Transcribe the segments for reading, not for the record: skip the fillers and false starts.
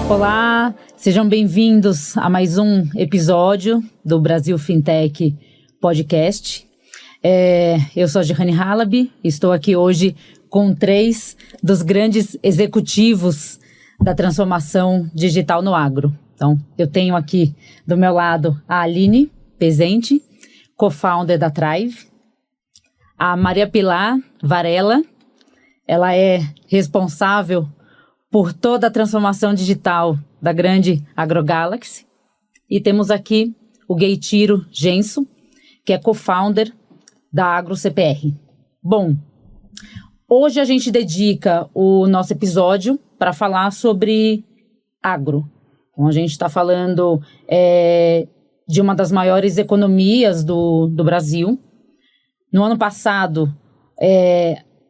Olá, sejam bem-vindos a mais um episódio do Brasil Fintech Podcast. Eu sou a Gerhane Halaby, estou aqui hoje com 3 dos grandes executivos da transformação digital no agro. Então, eu tenho aqui do meu lado a Aline Pezente, co-founder da Thrive, a Maria Pilar Varela, ela é responsável por toda a transformação digital da grande AgroGalaxy. E temos aqui o Gueitiro Genso, que é co-founder da AgroCPR. Bom, hoje a gente dedica o nosso episódio para falar sobre agro. Então, a gente está falando de uma das maiores economias do Brasil. No ano passado,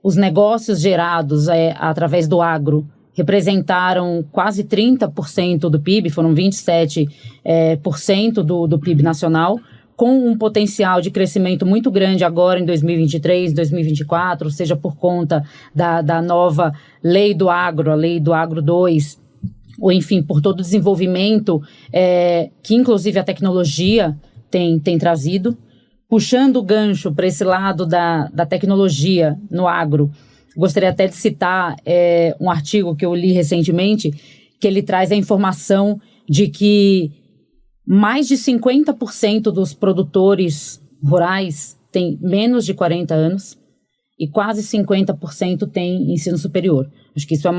os negócios gerados através do agro representaram quase 30% do PIB, foram 27% do PIB nacional, com um potencial de crescimento muito grande agora em 2023, 2024, seja por conta da nova Lei do Agro, a Lei do Agro 2, ou enfim, por todo o desenvolvimento que inclusive a tecnologia tem trazido. Puxando o gancho para esse lado da tecnologia no agro, gostaria até de citar um artigo que eu li recentemente, que ele traz a informação de que mais de 50% dos produtores rurais têm menos de 40 anos e quase 50% têm ensino superior. Acho que isso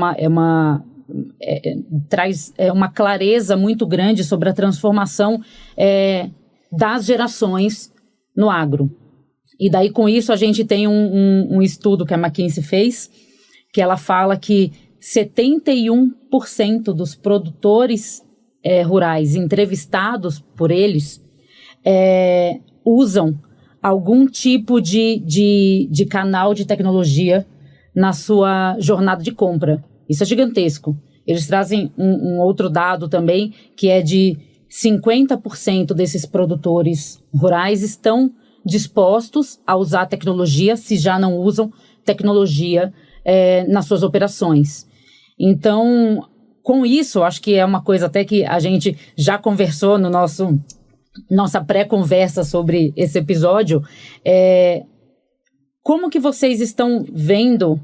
traz uma clareza muito grande sobre a transformação das gerações no agro. E daí, com isso, a gente tem um estudo que a McKinsey fez, que ela fala que 71% dos produtores rurais entrevistados por eles usam algum tipo de canal de tecnologia na sua jornada de compra. Isso é gigantesco. Eles trazem um outro dado também, que é de 50% desses produtores rurais estão dispostos a usar tecnologia, se já não usam tecnologia nas suas operações. Então, com isso, acho que é uma coisa até que a gente já conversou no nossa pré-conversa sobre esse episódio. Como que vocês estão vendo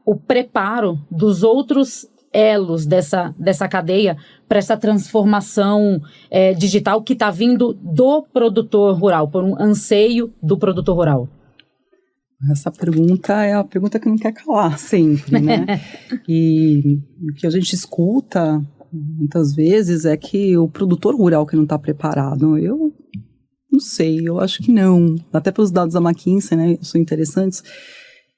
o preparo dos outros elos dessa cadeia para essa transformação digital que está vindo do produtor rural, por um anseio do produtor rural? Essa pergunta é a pergunta que não quer calar sempre, né? E o que a gente escuta muitas vezes é que o produtor rural que não está preparado. Eu não sei, eu acho que não. Até pelos dados da McKinsey, né? São interessantes.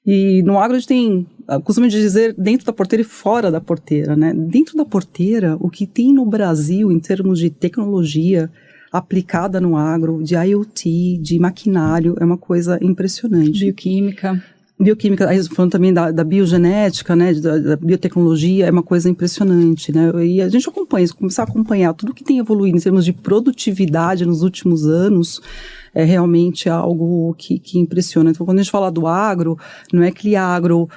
E no agro a gente tem, costuma dizer, dentro da porteira e fora da porteira, né? Dentro da porteira, o que tem no Brasil em termos de tecnologia aplicada no agro, de IoT, de maquinário, é uma coisa impressionante. Bioquímica, aí falando também da biogenética, né, da biotecnologia, é uma coisa impressionante, né? E a gente começar a acompanhar tudo que tem evoluído em termos de produtividade nos últimos anos, é realmente algo que impressiona. Então, quando a gente fala do agro, não é aquele agro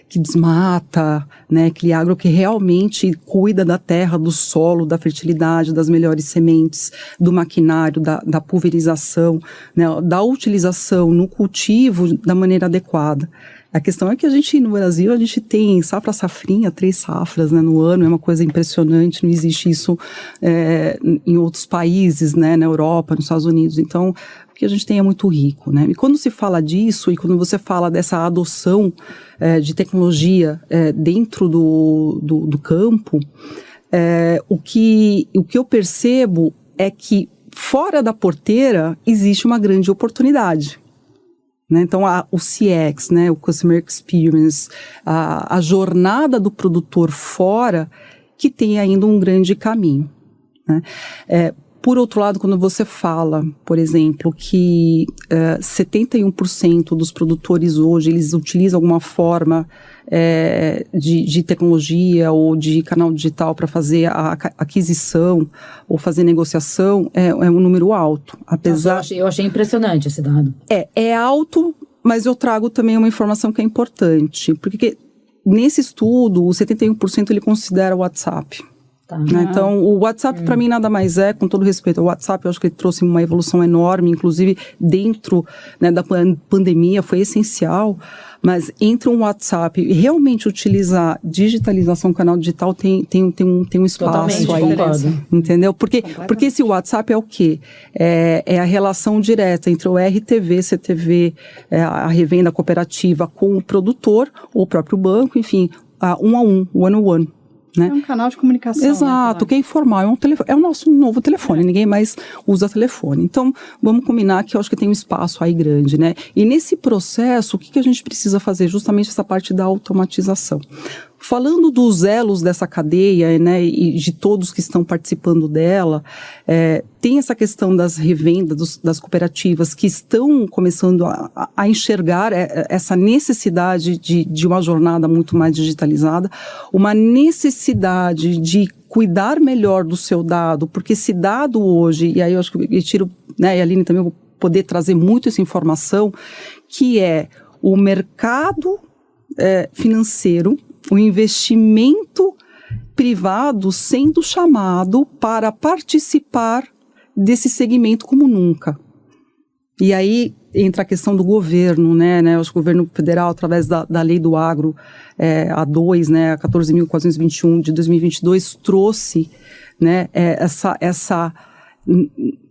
que desmata, né? Aquele agro que realmente cuida da terra, do solo, da fertilidade, das melhores sementes, do maquinário, da pulverização, né? Da utilização no cultivo da maneira adequada. A questão é que a gente, no Brasil, a gente tem safrinha, 3 safras, né, no ano, é uma coisa impressionante, não existe isso em outros países, né, na Europa, nos Estados Unidos. Então, o que a gente tem é muito rico, né? E quando se fala disso, e quando você fala dessa adoção de tecnologia dentro do campo, o que eu percebo é que fora da porteira existe uma grande oportunidade. Né? Então, o CX, né, o Customer Experience, a jornada do produtor fora, que tem ainda um grande caminho. Né? Por outro lado, quando você fala, por exemplo, que 71% dos produtores hoje, eles utilizam alguma forma de tecnologia ou de canal digital para fazer a aquisição ou fazer negociação, é um número alto. Apesar... Eu achei impressionante esse dado. É alto, mas eu trago também uma informação que é importante, porque nesse estudo, o 71% ele considera o WhatsApp. Tá. Né? Então, o WhatsApp para mim nada mais é, com todo respeito, o WhatsApp eu acho que ele trouxe uma evolução enorme, inclusive dentro, né, da pandemia foi essencial, mas entre um WhatsApp e realmente utilizar digitalização, canal digital tem um espaço Totalmente, aí, concordo. entendeu? Porque esse WhatsApp é o quê? É a relação direta entre o RTV, CTV, a revenda cooperativa com o produtor, ou o próprio banco, enfim, um a um, one-on-one. Né? É um canal de comunicação. Exato, que é informal, é o nosso novo telefone, ninguém mais usa telefone. Então, vamos combinar que eu acho que tem um espaço aí grande, né? E nesse processo, o que a gente precisa fazer? Justamente essa parte da automatização. Falando dos elos dessa cadeia, né, e de todos que estão participando dela, tem essa questão das revendas, das cooperativas que estão começando a enxergar essa necessidade de uma jornada muito mais digitalizada, uma necessidade de cuidar melhor do seu dado, porque esse dado hoje, e aí eu acho que eu tiro, né, e a Aline também vou poder trazer muito essa informação, que é o mercado financeiro, o investimento privado sendo chamado para participar desse segmento como nunca. E aí entra a questão do governo, né? O governo federal, através da lei do agro, a 2, né, a 14.421 de 2022, trouxe, né, essa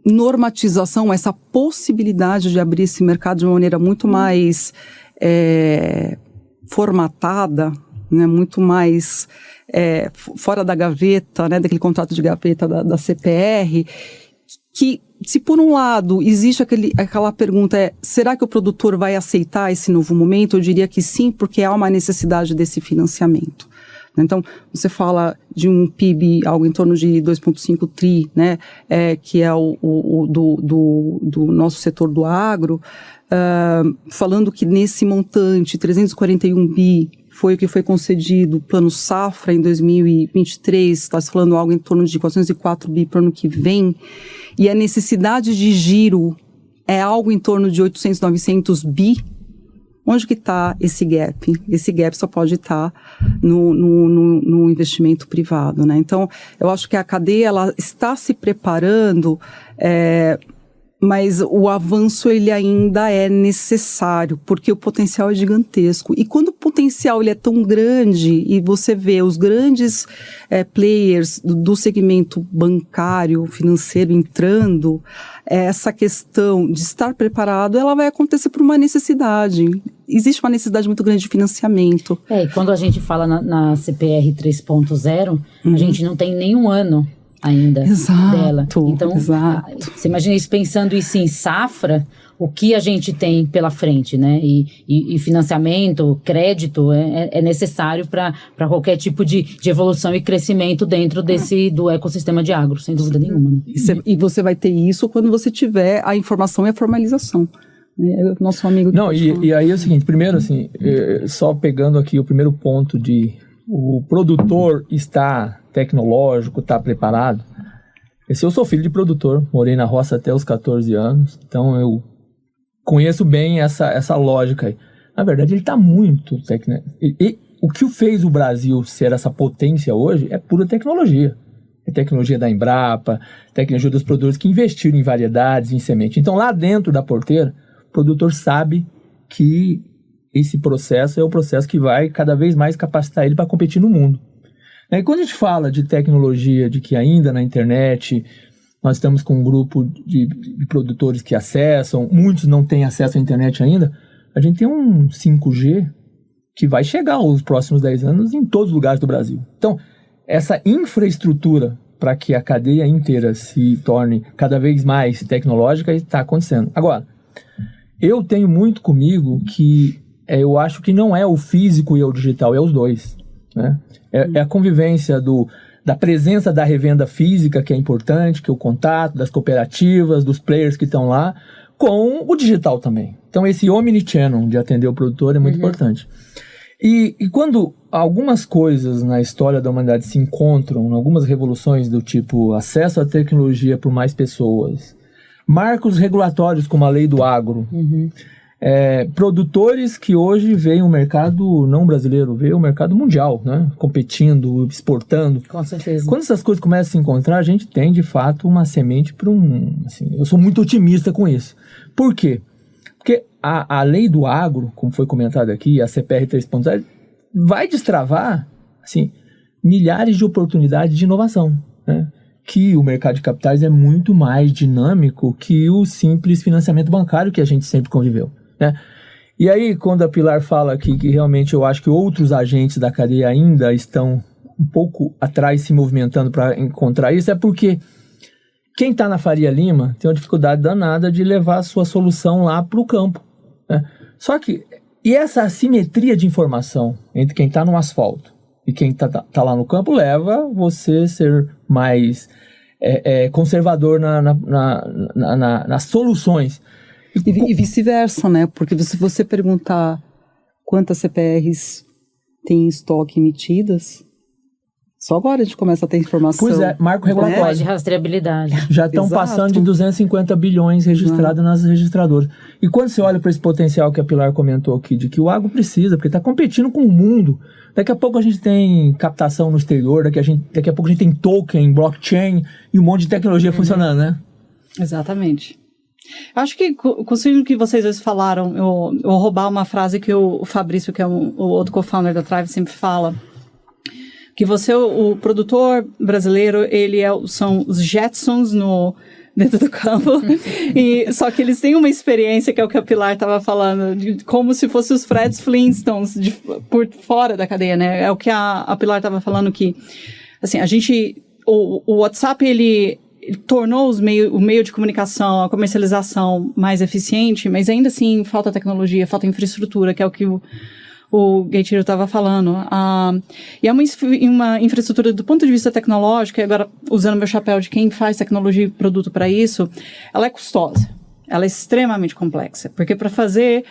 normatização, essa possibilidade de abrir esse mercado de uma maneira muito mais formatada, né, muito mais fora da gaveta, né, daquele contrato de gaveta da CPR, que se por um lado existe aquela pergunta, será que o produtor vai aceitar esse novo momento? Eu diria que sim, porque há uma necessidade desse financiamento. Então, você fala de um PIB, algo em torno de 2,5 tri, né, que é do nosso setor do agro, falando que nesse montante, 341 bi, foi o que foi concedido, plano safra em 2023, está se falando algo em torno de 404 bi para o ano que vem, e a necessidade de giro é algo em torno de 800, 900 bi. Onde que está esse gap? Esse gap só pode estar no investimento privado, né? Então, eu acho que a cadeia ela está se preparando, mas o avanço ele ainda é necessário, porque o potencial é gigantesco. E quando o potencial ele é tão grande e você vê os grandes players do segmento bancário, financeiro entrando, essa questão de estar preparado, ela vai acontecer por uma necessidade. Existe uma necessidade muito grande de financiamento. E quando a gente fala na CPR 3.0, a gente não tem nenhum ano ainda dela. Então, você imagina isso, pensando isso em safra, o que a gente tem pela frente, né? E financiamento, crédito é necessário para qualquer tipo de evolução e crescimento dentro do ecossistema de agro, sem dúvida nenhuma. Né? E você vai ter isso quando você tiver a informação e a formalização. Nosso amigo... Não, e aí é o seguinte, primeiro assim, só pegando aqui o primeiro ponto de o produtor está tecnológico, está preparado. Eu sou filho de produtor, morei na roça até os 14 anos, então eu conheço bem essa lógica aí. Na verdade, ele está muito tecnológico. E o que fez o Brasil ser essa potência hoje é pura tecnologia. É tecnologia da Embrapa, tecnologia dos produtores que investiram em variedades, em semente. Então, lá dentro da porteira, o produtor sabe que esse processo é o processo que vai cada vez mais capacitar ele para competir no mundo. E quando a gente fala de tecnologia, de que ainda na internet nós estamos com um grupo de produtores que acessam, muitos não têm acesso à internet ainda, a gente tem um 5G que vai chegar aos próximos 10 anos em todos os lugares do Brasil. Então, essa infraestrutura para que a cadeia inteira se torne cada vez mais tecnológica está acontecendo. Agora, eu tenho muito comigo que eu acho que não é o físico e o digital, é os dois, né? É a convivência da presença da revenda física, que é importante, que é o contato das cooperativas, dos players que estão lá, com o digital também. Então, esse omnichannel de atender o produtor é muito importante. E quando algumas coisas na história da humanidade se encontram, algumas revoluções do tipo acesso à tecnologia por mais pessoas, marcos regulatórios como a lei do agro, produtores que hoje veem o mercado não brasileiro, veem o mercado mundial, né? Competindo, exportando. Com certeza. Quando essas coisas começam a se encontrar, a gente tem, de fato, uma semente para eu sou muito otimista com isso. Por quê? Porque a lei do agro, como foi comentado aqui, a CPR 3.0, vai destravar, assim, milhares de oportunidades de inovação, né? Que o mercado de capitais é muito mais dinâmico que o simples financiamento bancário que a gente sempre conviveu, né? E aí, quando a Pilar fala aqui que realmente eu acho que outros agentes da cadeia ainda estão um pouco atrás se movimentando para encontrar isso, é porque quem está na Faria Lima tem uma dificuldade danada de levar a sua solução lá para o campo, né? Só que, e essa assimetria de informação entre quem está no asfalto e quem tá lá no campo leva você a ser mais conservador nas soluções. E vice-versa, né? Porque se você perguntar quantas CPRs tem em estoque emitidas, só agora a gente começa a ter informação. Pois é, marco regulatório. De rastreabilidade. Já estão passando de 250 bilhões registrados nas registradoras. E quando você olha para esse potencial que a Pilar comentou aqui, de que o agro precisa, porque está competindo com o mundo. Daqui a pouco a gente tem captação no exterior, daqui a pouco a gente tem token, blockchain e um monte de tecnologia funcionando, né? Exatamente. Acho que, consigo que vocês dois falaram, eu vou roubar uma frase que o Fabrício, que é o outro co-founder da Thrive, sempre fala, que o produtor brasileiro, são os Jetsons dentro do campo, só que eles têm uma experiência, que é o que a Pilar estava falando, como se fossem os Fred Flintstones por fora da cadeia, né? É o que a Pilar estava falando, que assim, o WhatsApp, ele tornou o meio de comunicação, a comercialização mais eficiente, mas ainda assim falta tecnologia, falta infraestrutura, que é o que o Gueitiro estava falando. E é uma infraestrutura do ponto de vista tecnológico, e agora usando meu chapéu de quem faz tecnologia e produto para isso, ela é custosa, ela é extremamente complexa, porque para fazer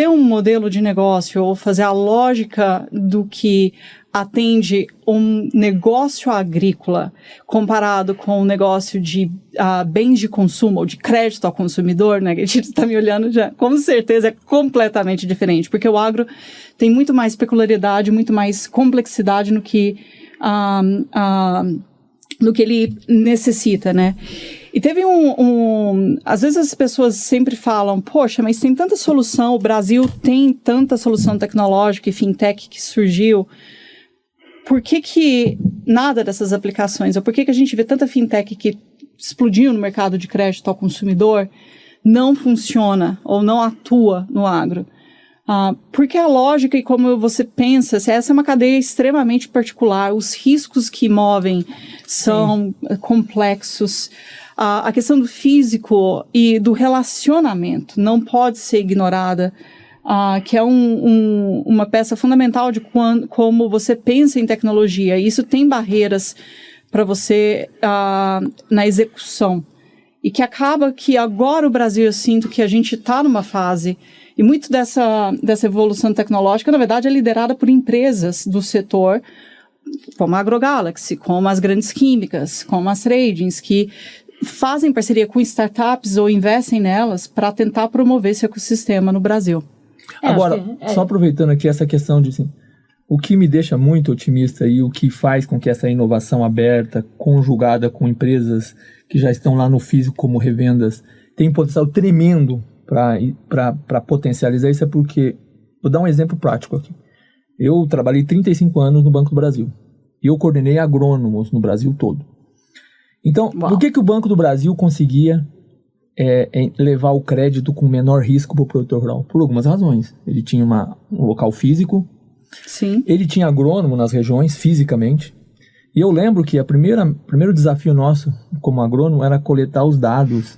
um modelo de negócio ou fazer a lógica do que atende um negócio agrícola comparado com um negócio de bens de consumo ou de crédito ao consumidor, né? A gente está me olhando já, com certeza é completamente diferente, porque o agro tem muito mais peculiaridade, muito mais complexidade no que ele necessita, né? E teve às vezes as pessoas sempre falam, poxa, mas tem tanta solução, o Brasil tem tanta solução tecnológica e fintech que surgiu, por que nada dessas aplicações, ou por que a gente vê tanta fintech que explodiu no mercado de crédito ao consumidor, não funciona ou não atua no agro? Porque a lógica e como você pensa, essa é uma cadeia extremamente particular, os riscos que movem são complexos, a questão do físico e do relacionamento não pode ser ignorada, que é uma peça fundamental de como você pensa em tecnologia. E isso tem barreiras para você na execução. E que acaba que agora o Brasil, eu sinto que a gente está numa fase, e muito dessa evolução tecnológica, na verdade, é liderada por empresas do setor, como a AgroGalaxy, como as grandes químicas, como as tradings, que fazem parceria com startups ou investem nelas para tentar promover esse ecossistema no Brasil. Agora, só aproveitando aqui essa questão de, assim, o que me deixa muito otimista e o que faz com que essa inovação aberta, conjugada com empresas que já estão lá no físico como revendas, tem um potencial tremendo para potencializar isso, é porque, vou dar um exemplo prático aqui. Eu trabalhei 35 anos no Banco do Brasil e eu coordenei agrônomos no Brasil todo. Então, por que o Banco do Brasil conseguia levar o crédito com menor risco para o produtor rural? Por algumas razões. Ele tinha um local físico. Sim. Ele tinha agrônomo nas regiões, fisicamente. E eu lembro que o primeiro desafio nosso como agrônomo era coletar os dados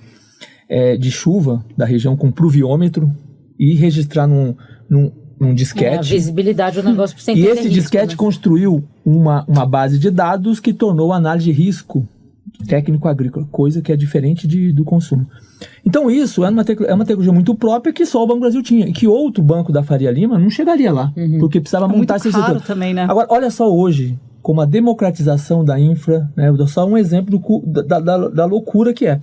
de chuva da região com pluviômetro e registrar num disquete. A visibilidade do negócio para você entender. E esse disquete construiu uma base de dados que tornou a análise de risco técnico agrícola, coisa que é diferente do consumo. Então isso é uma tecnologia muito própria que só o Banco do Brasil tinha, e que outro banco da Faria Lima não chegaria lá, porque precisava montar esse setor. Também, né? Agora, olha só hoje, como a democratização da infra, né, eu dou só um exemplo da loucura que é.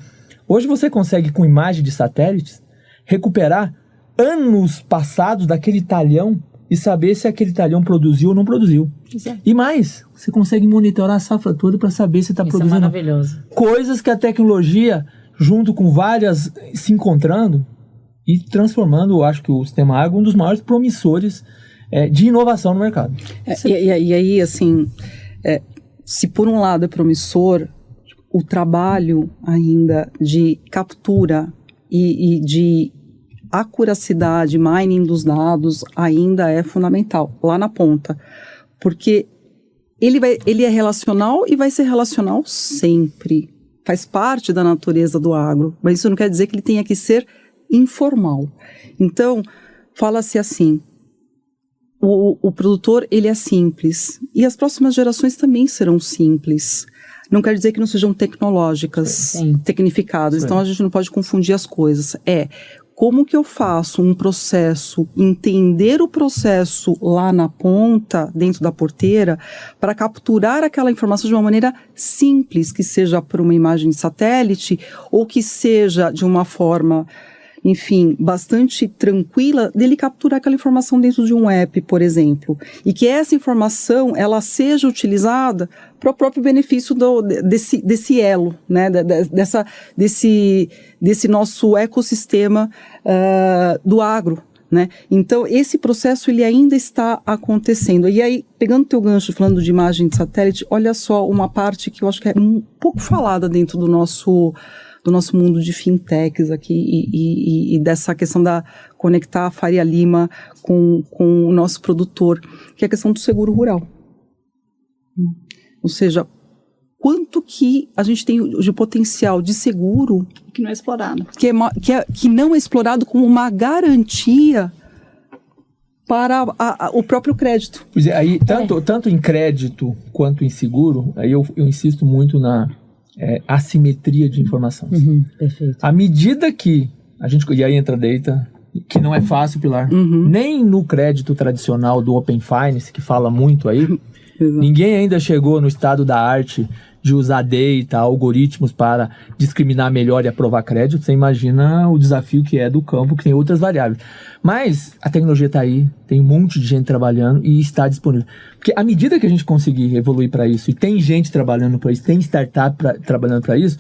Hoje você consegue, com imagem de satélites, recuperar anos passados daquele talhão e saber se aquele talhão produziu ou não produziu. Exato. E mais, você consegue monitorar a safra toda para saber se está produzindo. Isso é maravilhoso. Coisas que a tecnologia, junto com várias, se encontrando e transformando, eu acho que o Sistema Agro, um dos maiores promissores de inovação no mercado. E aí, assim, se por um lado é promissor, o trabalho ainda de captura e de acuracidade, mining dos dados ainda é fundamental, lá na ponta. Porque ele é relacional e vai ser relacional sempre. Faz parte da natureza do agro, mas isso não quer dizer que ele tenha que ser informal. Então, fala-se assim, o produtor, ele é simples, e as próximas gerações também serão simples. Não quer dizer que não sejam tecnológicas, Sim. tecnificadas. Sim. Então, a gente não pode confundir as coisas. Como que eu faço um processo, entender o processo lá na ponta, dentro da porteira, para capturar aquela informação de uma maneira simples, que seja por uma imagem de satélite, ou que seja de uma forma, enfim, bastante tranquila, dele capturar aquela informação dentro de um app, por exemplo. E que essa informação, ela seja utilizada para o próprio benefício desse elo, né? Desse nosso ecossistema do agro, né? Então, esse processo, ele ainda está acontecendo. E aí, pegando o teu gancho, falando de imagem de satélite, olha só uma parte que eu acho que é um pouco falada dentro do nosso mundo de fintechs aqui e dessa questão da conectar a Faria Lima com o nosso produtor, que é a questão do seguro rural. Ou seja, quanto que a gente tem de potencial de seguro Que não é explorado. que não é explorado como uma garantia para o próprio crédito. Pois é, aí, tanto em crédito quanto em seguro, aí eu insisto muito na assimetria de informação. Perfeito. À medida que a gente... E aí entra a data, que não é fácil, Pilar. Nem no crédito tradicional do Open Finance, que fala muito aí, ninguém ainda chegou no estado da arte de usar data, algoritmos para discriminar melhor e aprovar crédito. Você imagina o desafio que é do campo, que tem outras variáveis. Mas a tecnologia está aí, tem um monte de gente trabalhando e está disponível. Porque à medida que a gente conseguir evoluir para isso, e tem gente trabalhando para isso, tem startup trabalhando para isso,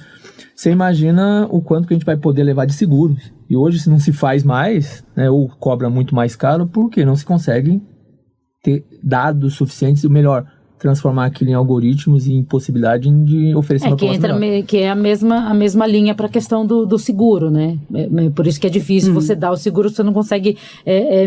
você imagina o quanto que a gente vai poder levar de seguros. E hoje, se não se faz mais, né, ou cobra muito mais caro, porque não se consegue ter dados suficientes, ou melhor, transformar aquilo em algoritmos e em possibilidade de oferecer uma proposta melhor. Que é a mesma linha para a questão do seguro, né? Por isso que é difícil você dar o seguro, você não consegue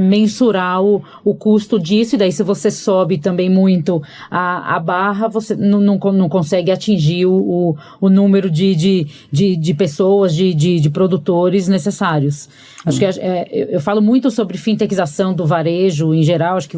mensurar o custo disso, e daí se você sobe também muito a barra, você não consegue atingir o número de pessoas, de produtores necessários. Acho que eu falo muito sobre fintechização do varejo em geral. Acho que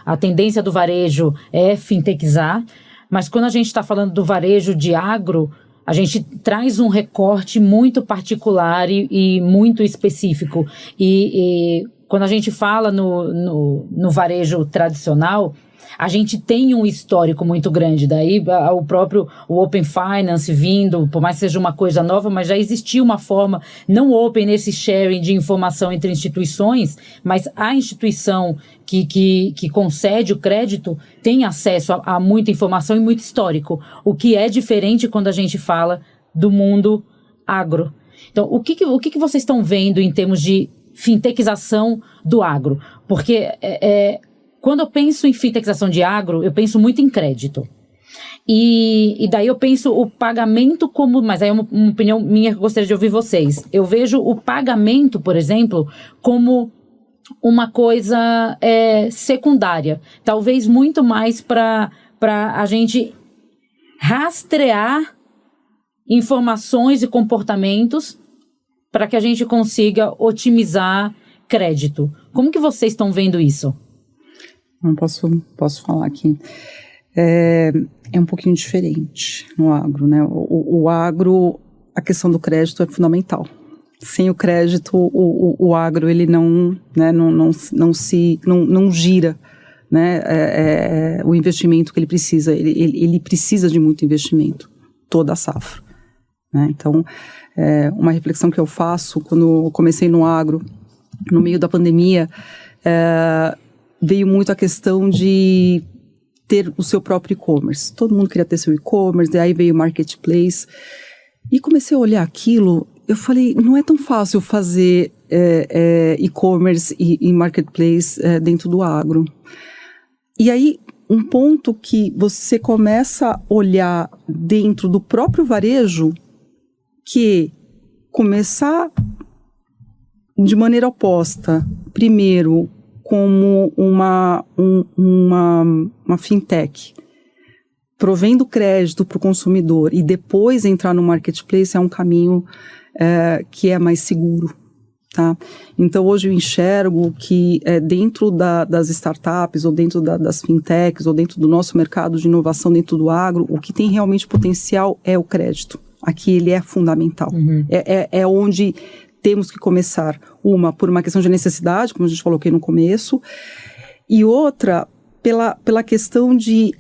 a tendência do varejo é fintechizar, mas quando a gente está falando do varejo de agro, a gente traz um recorte muito particular e muito específico. E quando a gente fala no varejo tradicional, a gente tem um histórico muito grande. Daí o Open Finance vindo, por mais que seja uma coisa nova, mas já existia uma forma, não open nesse sharing de informação entre instituições, mas a instituição que concede o crédito tem acesso a muita informação e muito histórico, o que é diferente quando a gente fala do mundo agro. Então, o que vocês estão vendo em termos de fintechização do agro? Porque quando eu penso em fintechização de agro, eu penso muito em crédito. E daí eu penso o pagamento como... Mas aí é uma opinião minha que eu gostaria de ouvir vocês. Eu vejo o pagamento, por exemplo, como uma coisa secundária. Talvez muito mais para a gente rastrear informações e comportamentos para que a gente consiga otimizar crédito. Como que vocês estão vendo isso? Não posso falar aqui. É um pouquinho diferente no agro, né? O agro, a questão do crédito é fundamental. Sem o crédito, o agro ele não gira, né? O investimento que ele precisa, ele precisa de muito investimento, toda a safra, né? Então, uma reflexão que eu faço quando eu comecei no agro, no meio da pandemia, veio muito a questão de ter o seu próprio e-commerce. Todo mundo queria ter seu e-commerce, aí veio o marketplace. E comecei a olhar aquilo, eu falei, não é tão fácil fazer e-commerce e marketplace dentro do agro. E aí, um ponto que você começa a olhar dentro do próprio varejo, que começar de maneira oposta, primeiro como uma fintech, provendo crédito para o consumidor e depois entrar no marketplace é um caminho que é mais seguro. Tá? Então, hoje eu enxergo que dentro das startups, ou dentro das fintechs, ou dentro do nosso mercado de inovação dentro do agro, o que tem realmente potencial é o crédito. Aqui ele é fundamental. Uhum. É onde temos que começar. Por uma questão de necessidade, como a gente falou aqui no começo, e outra, pela questão de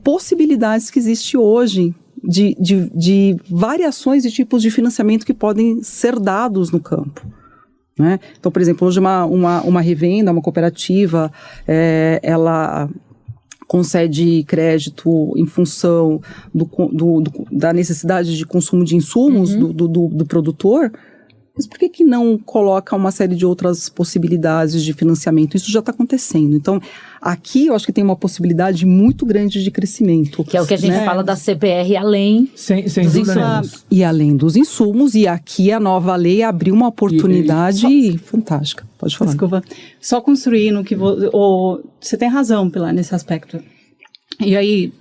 possibilidades que existe hoje de variações de tipos de financiamento que podem ser dados no campo. Né? Então, por exemplo, hoje uma revenda, uma cooperativa, ela concede crédito em função da necessidade de consumo de insumos do produtor, mas por que não coloca uma série de outras possibilidades de financiamento? Isso já está acontecendo. Então, aqui eu acho que tem uma possibilidade muito grande de crescimento. Que é o que a gente fala da CPR além dos insumos. E além dos insumos, e aqui a nova lei abriu uma oportunidade fantástica. Pode falar. Desculpa. Só construir no que... você tem razão, Pilar, nesse aspecto. E aí,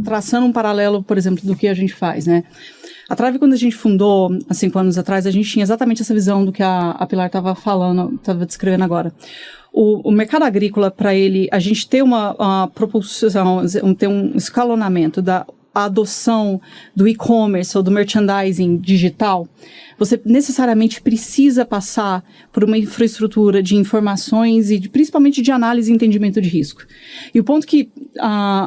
traçando um paralelo, por exemplo, do que a gente faz, né? A Thrive, quando a gente fundou, há 5 anos atrás, a gente tinha exatamente essa visão do que a Pilar estava falando, estava descrevendo agora. O mercado agrícola, para ele, a gente ter uma propulsão, ter um escalonamento da adoção do e-commerce ou do merchandising digital, você necessariamente precisa passar por uma infraestrutura de informações e principalmente de análise e entendimento de risco. E o ponto que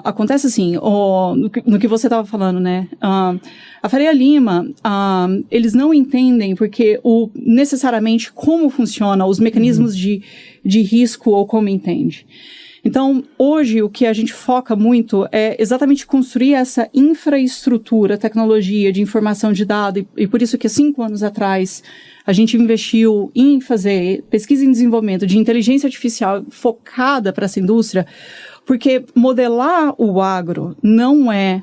acontece assim, no que você estava falando, né? A Faria Lima, eles não entendem porque necessariamente como funciona os mecanismos de risco ou como entende. Então, hoje, o que a gente foca muito é exatamente construir essa infraestrutura, tecnologia de informação de dado, e por isso que há 5 anos atrás a gente investiu em fazer pesquisa e desenvolvimento de inteligência artificial focada para essa indústria, porque modelar o agro não é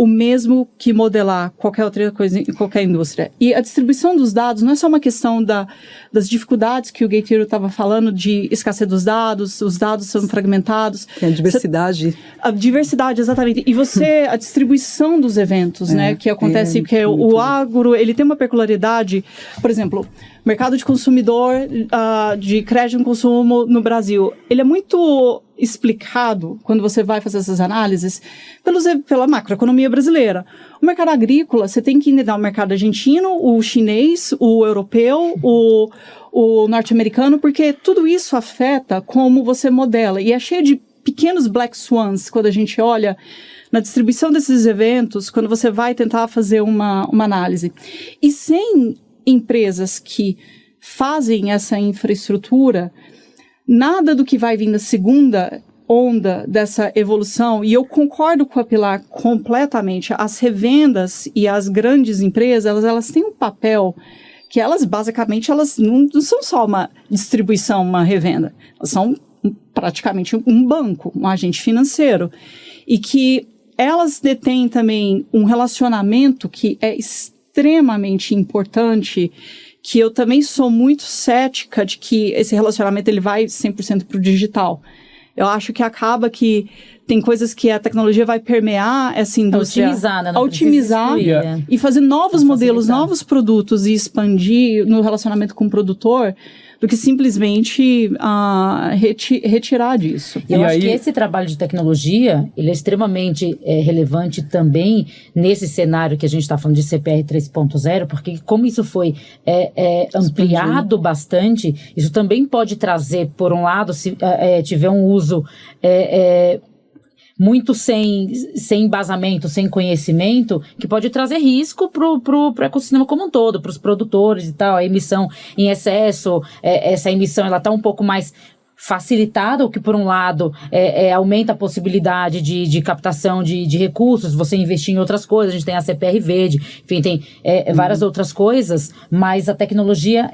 o mesmo que modelar qualquer outra coisa em qualquer indústria. E a distribuição dos dados não é só uma questão das dificuldades que o Gueitiro estava falando de escassez dos dados, os dados são fragmentados. Tem a diversidade. A diversidade, exatamente. E a distribuição dos eventos, né, que acontece, porque o agro, ele tem uma peculiaridade, por exemplo, mercado de consumidor de crédito no consumo no Brasil, ele é muito explicado, quando você vai fazer essas análises, pela macroeconomia brasileira. O mercado agrícola, você tem que entender o mercado argentino, o chinês, o europeu, o norte-americano, porque tudo isso afeta como você modela. E é cheio de pequenos black swans, quando a gente olha na distribuição desses eventos, quando você vai tentar fazer uma análise. E sem empresas que fazem essa infraestrutura, nada do que vai vir da segunda onda dessa evolução, e eu concordo com a Pilar completamente, as revendas e as grandes empresas, elas têm um papel que elas, basicamente, elas não são só uma distribuição, uma revenda, elas são praticamente um banco, um agente financeiro, e que elas detêm também um relacionamento que é extremamente importante, que eu também sou muito cética de que esse relacionamento ele vai 100% para o digital. Eu acho que acaba que tem coisas que a tecnologia vai permear essa indústria. Otimizar, né? Otimizar e fazer novos modelos, novos produtos e expandir no relacionamento com o produtor, do que simplesmente retirar disso. Eu acho que esse trabalho de tecnologia, ele é extremamente relevante também nesse cenário que a gente está falando de CPR 3.0, porque como isso foi ampliado bastante, isso também pode trazer, por um lado, se tiver um uso muito sem embasamento, sem conhecimento, que pode trazer risco pro ecossistema como um todo, para os produtores e tal, a emissão em excesso, essa emissão ela está um pouco mais facilitada, o que por um lado aumenta a possibilidade de captação de recursos, você investir em outras coisas, a gente tem a CPR Verde, enfim, tem várias outras coisas, mas a tecnologia,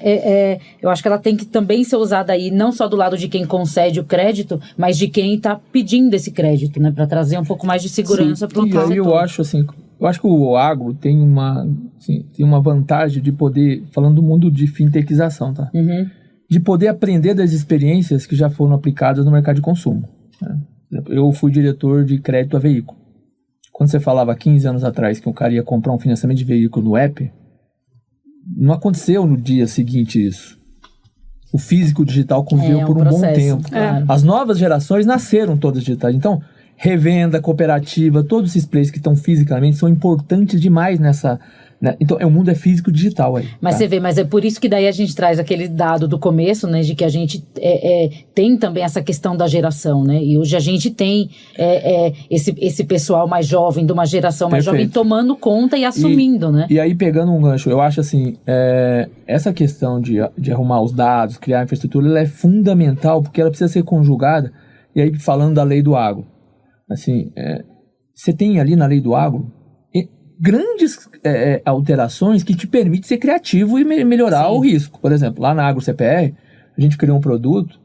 eu acho que ela tem que também ser usada aí, não só do lado de quem concede o crédito, mas de quem está pedindo esse crédito, né, para trazer um pouco mais de segurança para o setor. E eu acho que o agro tem uma vantagem de poder, falando do mundo de fintechização, tá? Uhum. De poder aprender das experiências que já foram aplicadas no mercado de consumo. Né? Eu fui diretor de crédito a veículo. Quando você falava 15 anos atrás que o cara ia comprar um financiamento de veículo no app, não aconteceu no dia seguinte isso. O físico e o digital conviveu por um bom tempo. Claro. As novas gerações nasceram todas digitais. Então, revenda, cooperativa, todos esses players que estão fisicamente são importantes demais nessa... Então, o mundo é físico digital aí. Mas você vê, mas é por isso que daí a gente traz aquele dado do começo, né, de que a gente tem também essa questão da geração, né, e hoje a gente tem esse pessoal mais jovem, de uma geração mais jovem, tomando conta e assumindo, né. E aí, pegando um gancho, eu acho assim, essa questão de arrumar os dados, criar a infraestrutura, ela é fundamental, porque ela precisa ser conjugada, e aí falando da lei do agro, assim, você tem ali na lei do agro, grandes alterações que te permitem ser criativo e melhorar o risco. Por exemplo, lá na Agro CPR, a gente criou um produto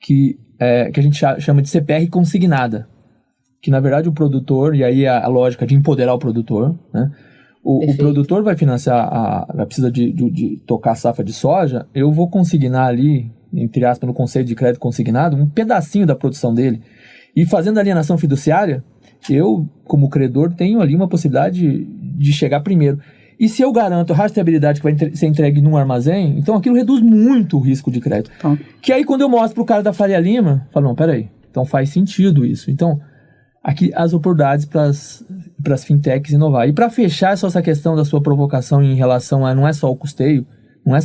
que a gente chama de CPR consignada, que na verdade o produtor, e aí a lógica de empoderar o produtor, né? O produtor vai financiar, precisa de tocar a safra de soja, eu vou consignar ali, entre aspas, no conceito de crédito consignado, um pedacinho da produção dele. E fazendo alienação fiduciária, eu, como credor, tenho ali uma possibilidade de chegar primeiro. E se eu garanto a rastreabilidade que vai ser entregue num armazém, então aquilo reduz muito o risco de crédito. Que aí quando eu mostro pro cara da Faria Lima, falo, não, peraí, então faz sentido isso. Então, aqui as oportunidades para as fintechs inovar. E para fechar só essa questão da sua provocação em relação a não é só o custeio, não é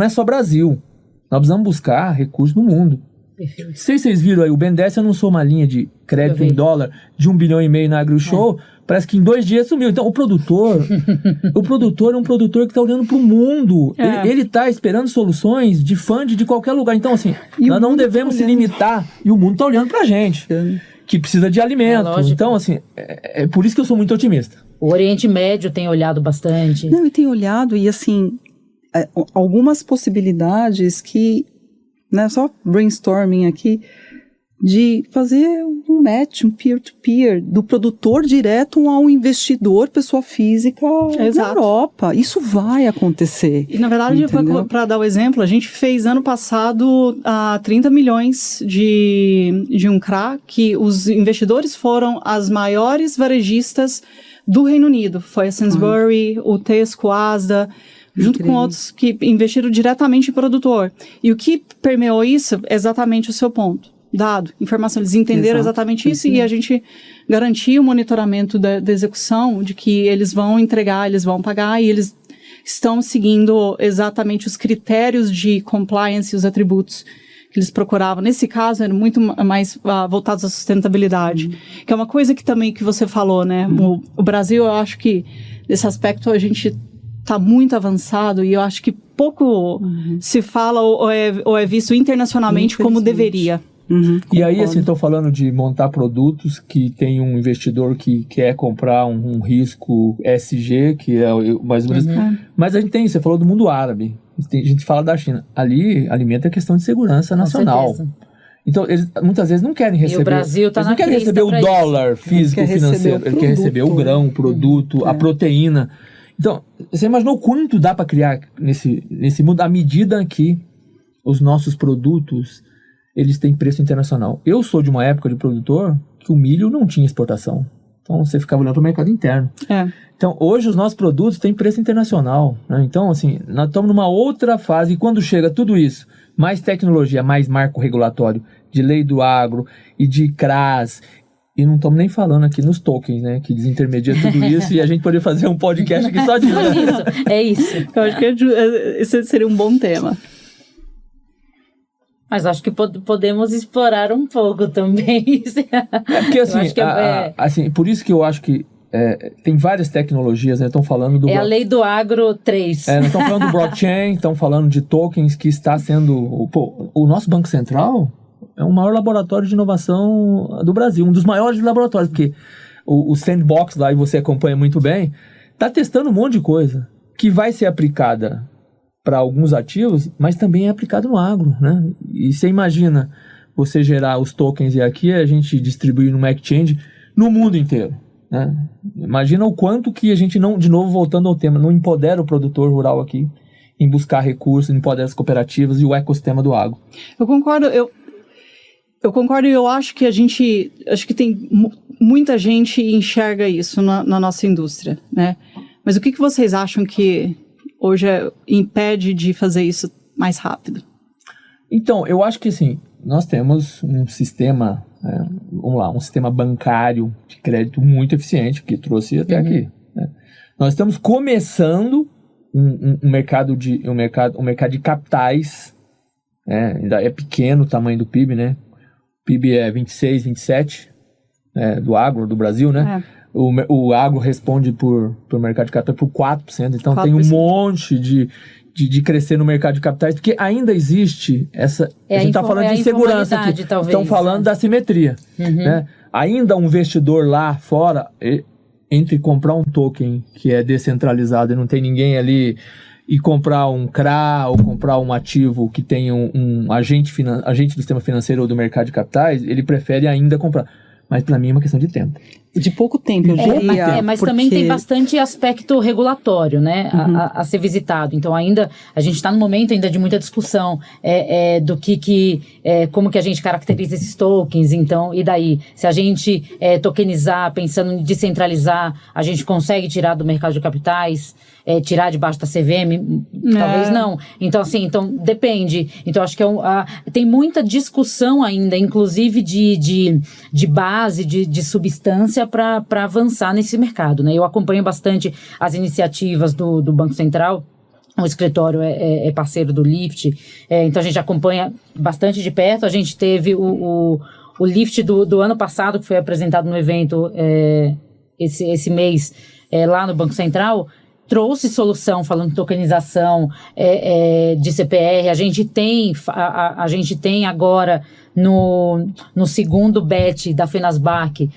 só Brasil. Nós precisamos buscar recursos no mundo. Perfeito. Vocês viram aí, o BNDES anunciou uma linha de crédito em dólar de 1,5 bilhão na AgriShow, parece que em 2 dias sumiu. Então, o produtor é um produtor que está olhando para o mundo. Ele está esperando soluções de fund de qualquer lugar. Então, assim, nós não devemos se limitar. E o mundo está olhando para a gente, que precisa de alimento. Então, assim, é por isso que eu sou muito otimista. O Oriente Médio tem olhado bastante. Não, eu tenho olhado e, assim, algumas possibilidades que... Né, só brainstorming aqui, de fazer um match, um peer-to-peer, do produtor direto ao investidor, pessoa física na Europa. Isso vai acontecer. E, na verdade, para dar o exemplo, a gente fez ano passado 30 milhões de um CRA, que os investidores foram as maiores varejistas do Reino Unido. Foi a Sainsbury, o Tesco, Asda... junto com outros que investiram diretamente em produtor. E o que permeou isso é exatamente o seu ponto. Dado, informação, eles entenderam exatamente isso e a gente garantiu o monitoramento da execução, de que eles vão entregar, eles vão pagar e eles estão seguindo exatamente os critérios de compliance e os atributos que eles procuravam. Nesse caso, eram muito mais voltados à sustentabilidade, que é uma coisa que também que você falou, né? O Brasil, eu acho que, nesse aspecto, a gente está muito avançado e eu acho que pouco se fala ou é visto internacionalmente como deveria. E aí, assim, estou falando de montar produtos que tem um investidor que quer comprar um risco SG, que é mais ou menos... Mas a gente tem, você falou do mundo árabe, a gente fala da China. Ali, alimenta a questão de segurança nacional. Então, eles muitas vezes não querem receber... E o Brasil está na crise. Eles não querem receber o dólar físico, financeiro. Ele quer receber o grão, o produto, a proteína. Então, você imaginou quanto dá para criar nesse mundo, à medida que os nossos produtos, eles têm preço internacional. Eu sou de uma época de produtor que o milho não tinha exportação. Então, você ficava olhando para o mercado interno. Então, hoje os nossos produtos têm preço internacional. Né? Então, assim, nós estamos numa outra fase. E quando chega tudo isso, mais tecnologia, mais marco regulatório de lei do agro e de CRAS... E não estamos nem falando aqui nos tokens, né? Que desintermedia tudo isso e a gente poderia fazer um podcast aqui só de isso. É isso. Eu acho que esse seria um bom tema. Mas acho que podemos explorar um pouco também. Porque assim, por isso que eu acho que tem várias tecnologias, né? Estão falando do... a lei do agro 3. Nós estamos falando do blockchain, estão falando de tokens que está sendo... o nosso Banco Central é o maior laboratório de inovação do Brasil, um dos maiores laboratórios, porque o Sandbox lá, e você acompanha muito bem, está testando um monte de coisa que vai ser aplicada para alguns ativos, mas também é aplicado no agro, né? E você imagina você gerar os tokens e aqui a gente distribuir numa exchange no mundo inteiro, né? Imagina o quanto que a gente não, de novo voltando ao tema, não empodera o produtor rural aqui em buscar recursos, empodera as cooperativas e o ecossistema do agro. Eu concordo, eu concordo, e eu acho que acho que tem muita gente enxerga isso na nossa indústria, né? Mas o que vocês acham que hoje impede de fazer isso mais rápido? Então, eu acho que assim, nós temos um sistema, um sistema bancário de crédito muito eficiente, que trouxe até aqui, né? Nós estamos começando um mercado de capitais, ainda é pequeno o tamanho do PIB, né? O PIB é 26, 27 do agro do Brasil, né? O agro responde por mercado de capitais por 4%, então 4%. Tem um monte de crescer no mercado de capitais, porque ainda existe essa... a gente está falando de insegurança aqui, estão falando da assimetria. Né? Ainda um investidor lá fora, entre comprar um token que é descentralizado e não tem ninguém ali, e comprar um CRA ou comprar um ativo que tem um agente do sistema financeiro ou do mercado de capitais, ele prefere ainda comprar. Mas para mim é uma questão de tempo. De pouco tempo, eu diria. Mas também tem bastante aspecto regulatório, né, a ser visitado. Então ainda, a gente está no momento ainda de muita discussão do como que a gente caracteriza esses tokens, então, e daí? Se a gente tokenizar, pensando em descentralizar, a gente consegue tirar do mercado de capitais, tirar debaixo da CVM? Talvez não. Então, assim, depende. Então, acho que tem muita discussão ainda, inclusive de base, de substância, para avançar nesse mercado, né? Eu acompanho bastante as iniciativas do Banco Central. O escritório é parceiro do Lift, então a gente acompanha bastante de perto. A gente teve o Lift do ano passado, que foi apresentado no evento esse mês lá no Banco Central, trouxe solução falando de tokenização de CPR. A gente tem agora no segundo bet da Fenasbac,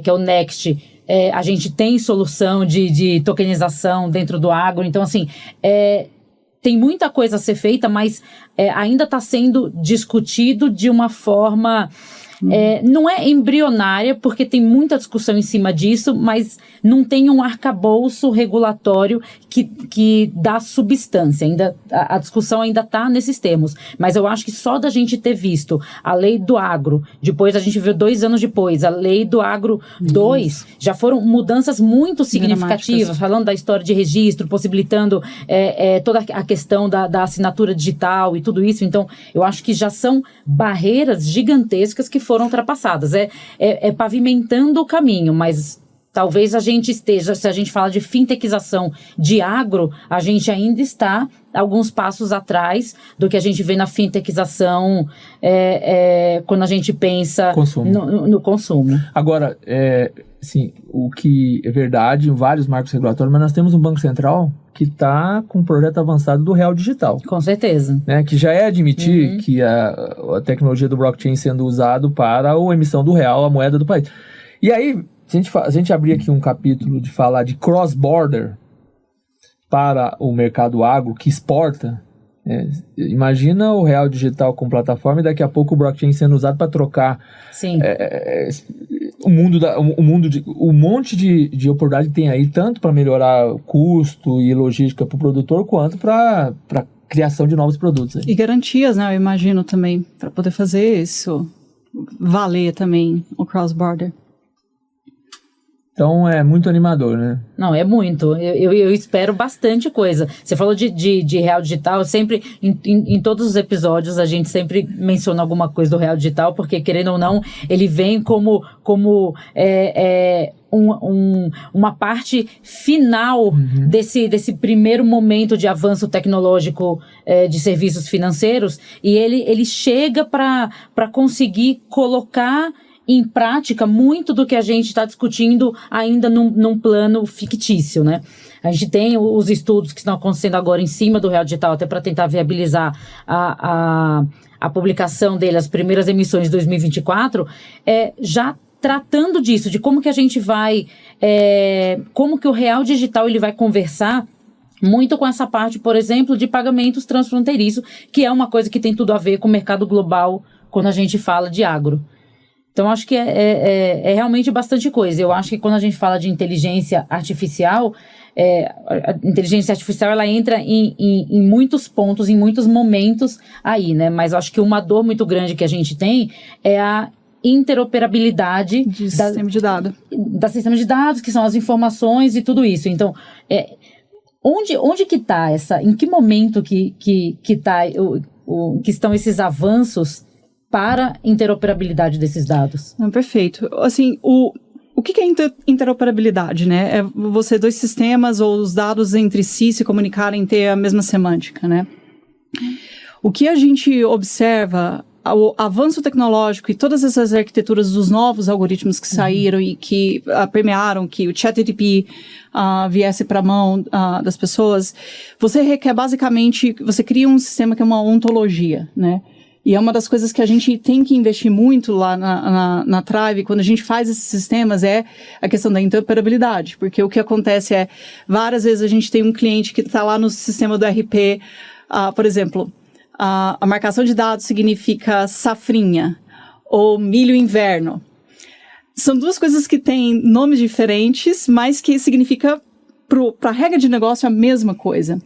que é o Next, a gente tem solução de tokenização dentro do agro. Então, assim, tem muita coisa a ser feita, mas ainda está sendo discutido de uma forma... não é embrionária, porque tem muita discussão em cima disso, mas não tem um arcabouço regulatório que dá substância. A discussão ainda está nesses termos. Mas eu acho que só da gente ter visto a lei do agro, depois a gente viu 2 anos depois, a lei do agro 2, já foram mudanças muito significativas, falando da história de registro, possibilitando toda a questão da assinatura digital e tudo isso. Então, eu acho que já são barreiras gigantescas que foram ultrapassadas. Pavimentando o caminho, mas talvez a gente esteja, se a gente fala de fintechização de agro, a gente ainda está alguns passos atrás do que a gente vê na fintechização quando a gente pensa no consumo. Agora, sim, o que é verdade, vários marcos regulatórios, mas nós temos um Banco Central que está com um projeto avançado do Real Digital. Com certeza. Né, que já admitir que a tecnologia do blockchain sendo usado para a emissão do real, a moeda do país. E aí, se a gente abrir aqui um capítulo de falar de cross-border para o mercado agro que exporta, imagina o Real Digital com plataforma e daqui a pouco o blockchain sendo usado para trocar o monte de oportunidade que tem aí, tanto para melhorar o custo e logística para o produtor, quanto para criação de novos produtos. Aí. E garantias, né? Eu imagino também, para poder fazer isso valer também o cross-border. Então é muito animador, né? Não, é muito. Eu espero bastante coisa. Você falou de Real Digital, sempre, em todos os episódios, a gente sempre menciona alguma coisa do Real Digital, porque, querendo ou não, ele vem como uma parte final desse primeiro momento de avanço tecnológico de serviços financeiros, e ele chega para conseguir colocar em prática muito do que a gente está discutindo ainda num plano fictício, né? A gente tem os estudos que estão acontecendo agora em cima do Real Digital, até para tentar viabilizar a publicação dele, as primeiras emissões de 2024, já tratando disso, de como que a gente vai, como que o Real Digital ele vai conversar muito com essa parte, por exemplo, de pagamentos transfronteiriços, que é uma coisa que tem tudo a ver com o mercado global quando a gente fala de agro. Então, acho que é realmente bastante coisa. Eu acho que quando a gente fala de inteligência artificial, a inteligência artificial ela entra em muitos pontos, em muitos momentos aí, né? Mas eu acho que uma dor muito grande que a gente tem é a interoperabilidade sistema de dados. Da sistema de dados, que são as informações e tudo isso. Então, onde que está em que momento que estão esses avanços para interoperabilidade desses dados? Perfeito. Assim, o que é interoperabilidade, né? É você, dois sistemas ou os dados entre si se comunicarem, ter a mesma semântica, né? O que a gente observa, o avanço tecnológico e todas essas arquiteturas dos novos algoritmos que saíram e que permearam, que o ChatGPT viesse para a mão das pessoas, você requer basicamente, você cria um sistema que é uma ontologia, né? E é uma das coisas que a gente tem que investir muito lá na Thrive, quando a gente faz esses sistemas, é a questão da interoperabilidade. Porque o que acontece várias vezes a gente tem um cliente que está lá no sistema do RP, por exemplo, a marcação de dados significa safrinha ou milho inverno. São duas coisas que têm nomes diferentes, mas que significa, para a regra de negócio, a mesma coisa.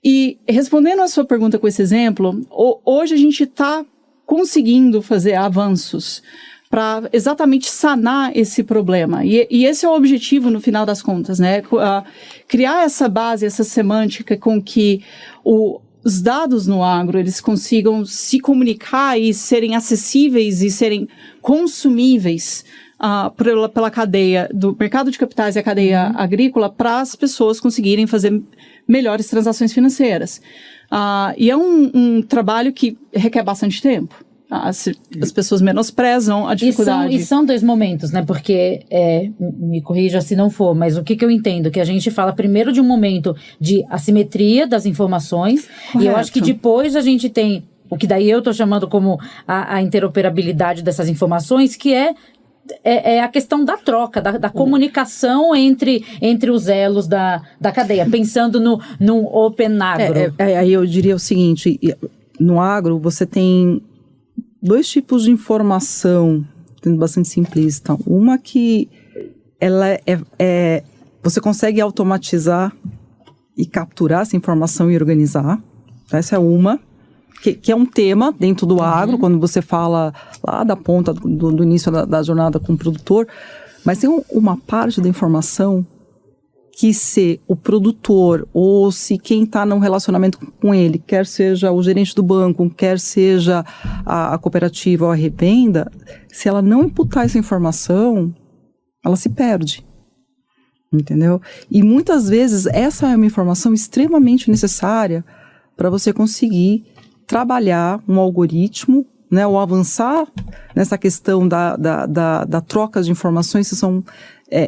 E respondendo a sua pergunta com esse exemplo, hoje a gente está conseguindo fazer avanços para exatamente sanar esse problema. E esse é o objetivo no final das contas, né? Criar essa base, essa semântica com que os dados no agro eles consigam se comunicar e serem acessíveis e serem consumíveis pela cadeia do mercado de capitais e a cadeia agrícola para as pessoas conseguirem fazer melhores transações financeiras. E é um trabalho que requer bastante tempo. As pessoas menosprezam a dificuldade. E são dois momentos, né? Porque, me corrija se não for, mas o que eu entendo? Que a gente fala primeiro de um momento de assimetria das informações. Correto. E eu acho que depois a gente tem o que daí eu estou chamando como a interoperabilidade dessas informações, que é a questão da troca, da comunicação entre os elos da cadeia, pensando no Open Agro. Aí eu diria o seguinte, no agro você tem dois tipos de informação, sendo bastante simplista. Uma que ela você consegue automatizar e capturar essa informação e organizar. Essa é uma. Que é um tema dentro do agro, quando você fala lá da ponta do início da jornada com o produtor, mas tem uma parte da informação que se o produtor ou se quem está num relacionamento com ele, quer seja o gerente do banco, quer seja a cooperativa ou a revenda, se ela não imputar essa informação, ela se perde. Entendeu? E muitas vezes essa é uma informação extremamente necessária para você conseguir trabalhar um algoritmo, né, ou avançar nessa questão da troca de informações que são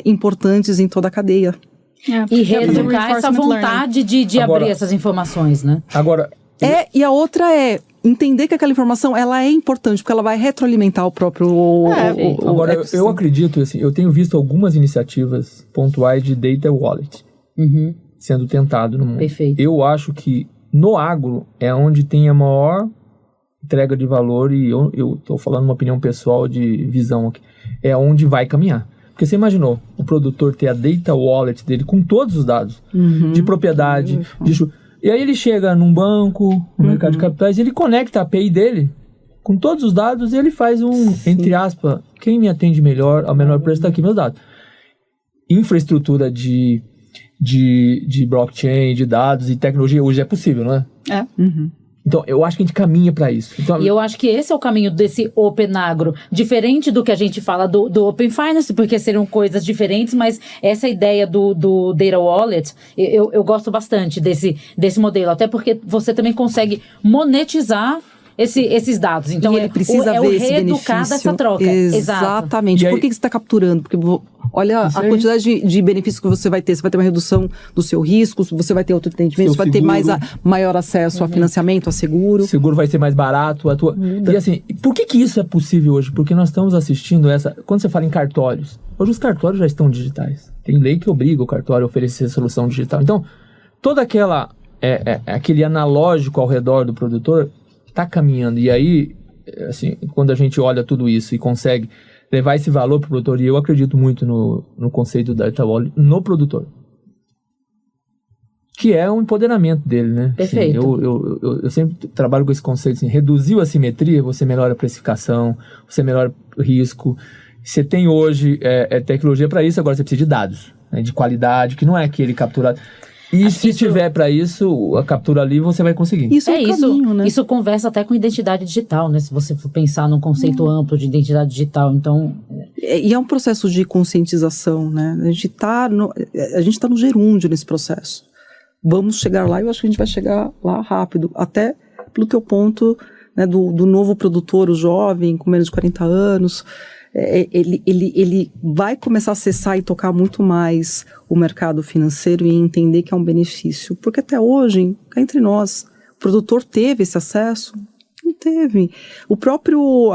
importantes em toda a cadeia. E reeducar essa vontade de abrir essas informações, né? Agora... E a outra é entender que aquela informação ela é importante, porque ela vai retroalimentar o próprio... Agora, eu acredito, assim, eu tenho visto algumas iniciativas pontuais de data wallet sendo tentado no mundo. Perfeito. Eu acho que no agro é onde tem a maior entrega de valor, e eu estou falando uma opinião pessoal de visão aqui, é onde vai caminhar. Porque você imaginou o produtor ter a data wallet dele com todos os dados de propriedade, e aí ele chega num banco, no mercado de capitais, e ele conecta a API dele com todos os dados e ele faz entre aspas, quem me atende melhor, ao menor preço, está aqui meus dados. infraestrutura de blockchain, de dados e tecnologia hoje é possível, não é? Então, eu acho que a gente caminha para isso. Então, E eu acho que esse é o caminho desse Open Agro. Diferente do que a gente fala do Open Finance, porque seriam coisas diferentes, mas essa ideia do Data Wallet, eu gosto bastante desse modelo. Até porque você também consegue monetizar esses dados. Então, E ele precisa ver o esse reeducar benefício. dessa troca. Exatamente. E aí- Por que você está capturando? Porque olha Isso a aí. quantidade de benefícios que você vai ter. Você vai ter uma redução do seu risco, você vai ter outro atendimento, Seu você vai ter seguro. maior acesso a financiamento, a seguro. o seguro vai ser mais barato. E assim, por que isso é possível hoje? Porque nós estamos assistindo quando você fala em cartórios, hoje os cartórios já estão digitais. Tem lei que obriga o cartório a oferecer solução digital. Então, toda aquele analógico ao redor do produtor está caminhando. E aí, assim, quando a gente olha tudo isso e consegue levar esse valor para o produtor, e eu acredito muito no conceito da Data Wallet no produtor, que é um empoderamento dele, né? Perfeito. Assim, eu sempre trabalho com esse conceito, assim, reduziu a assimetria, você melhora a precificação, você melhora o risco. Você tem hoje tecnologia para isso, agora você precisa de dados, né, de qualidade, que não é aquele capturado. E se tiver para isso, a captura ali, você vai conseguir. Isso é o caminho, né? Isso conversa até com identidade digital, né? Se você for pensar num conceito amplo de identidade digital, então... E é um processo de conscientização, né? A gente tá no gerúndio nesse processo. Vamos chegar lá e eu acho que a gente vai chegar lá rápido. Até pelo teu ponto, né, do novo produtor, o jovem, com menos de 40 anos... Ele vai começar a acessar e tocar muito mais o mercado financeiro e entender que é um benefício. Porque até hoje, cá entre nós, o produtor teve esse acesso? Não teve. A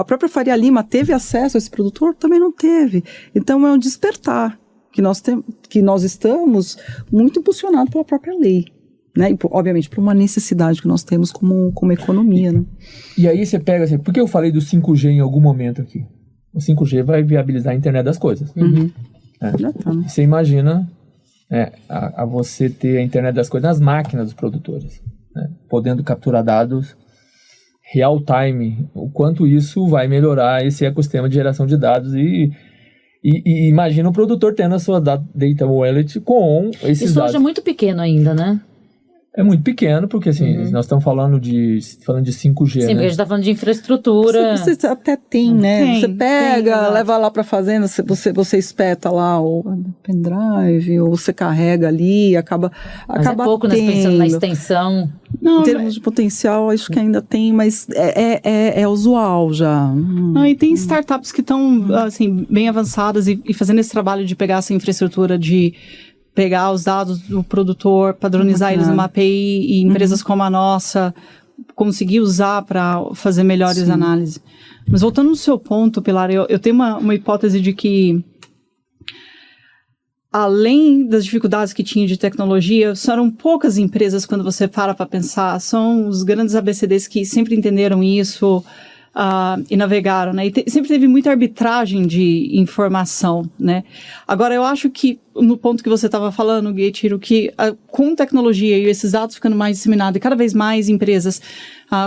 própria Faria Lima teve acesso a esse produtor? Também não teve. Então é um despertar que nós estamos muito impulsionados pela própria lei. Né? E, obviamente, por uma necessidade que nós temos como economia. Né? E aí você pega assim, por que eu falei do 5G em algum momento aqui? O 5G vai viabilizar a internet das coisas. Você imagina a você ter a internet das coisas nas máquinas dos produtores, né? Podendo capturar dados real time, o quanto isso vai melhorar esse ecossistema de geração de dados e imagina o produtor tendo a sua Data Wallet com esses Isso dados. hoje é muito pequeno ainda, né? É muito pequeno, porque assim, nós estamos falando de 5G, Sim, né? porque a gente está falando de infraestrutura. Você até tem, né? Você pega, exato. leva lá para a fazenda, você espeta lá o pendrive, ou você carrega ali, acaba Mas é pouco, nós pensando na extensão. Em termos de potencial, acho que ainda tem, mas é usual já. Não, e tem startups que estão assim, bem avançadas e fazendo esse trabalho de pegar essa infraestrutura de pegar os dados do produtor, padronizar eles numa API e empresas como a nossa conseguir usar para fazer melhores análises. Mas voltando no seu ponto, Pilar, eu tenho uma hipótese de que além das dificuldades que tinha de tecnologia, eram poucas empresas, quando você para pensar, são os grandes ABCDs que sempre entenderam isso e navegaram, né? E sempre teve muita arbitragem de informação, né? Agora, eu acho que, no ponto que você estava falando, Guetiro, que com tecnologia e esses dados ficando mais disseminados e cada vez mais empresas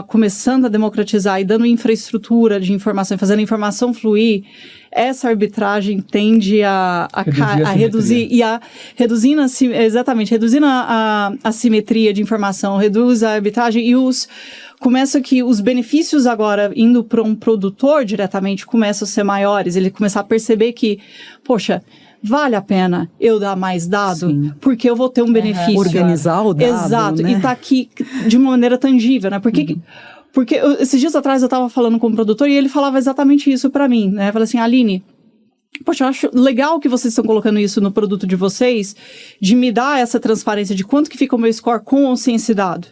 começando a democratizar e dando infraestrutura de informação, fazendo a informação fluir, essa arbitragem tende a reduzir e reduzindo a assimetria de informação, reduz a arbitragem e começa que os benefícios agora indo para um produtor diretamente começam a ser maiores, ele começar a perceber que, poxa, vale a pena eu dar mais dado, porque eu vou ter um benefício. Organizar o dado, exato, né? e tá aqui de uma maneira tangível, né? Porque esses dias atrás eu estava falando com um produtor e ele falava exatamente isso para mim, né? Falei assim, Aline, poxa, eu acho legal que vocês estão colocando isso no produto de vocês, de me dar essa transparência de quanto que fica o meu score com ou sem esse dado.